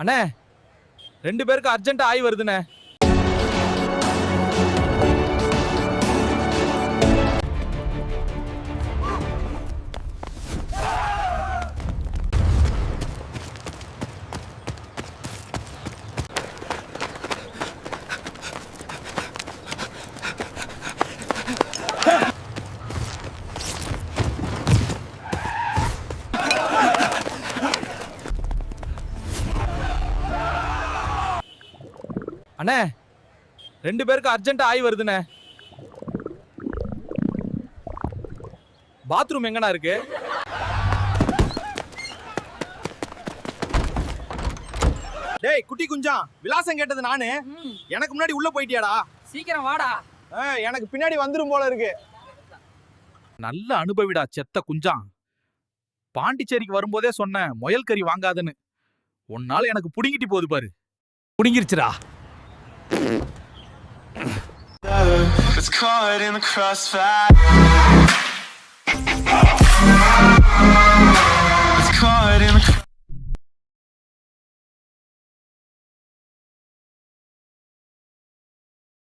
அண்ணே 2 பேருக்கு அர்ஜென்ட் ஆய் வருதுண்ணே. அண்ணே 2 பேருக்கு அர்ஜென்ட் ஆய் வருதுண்ணே. பாத்ரூம் எங்கண்ணா இருக்கு? டேய் குட்டி குஞ்சான், விலாசம் கேட்டது நானு. எனக்கு முன்னாடி உள்ள போயிட்டியாடா? சீக்கிரம் வாடா. எனக்கு பின்னாடி வந்துரும் போல இருக்கு. நல்ல அனுபவிடா செத்த குஞ்சான். பாண்டிச்சேரிக்கு வரும்போதே சொன்னேன் முயல் கறி வாங்காதன்னு. ஒன்னால எனக்கு புடிங்கிட்டு போகுது பாரு. புடிங்கிருச்சுடா. It's caught in the crossfire.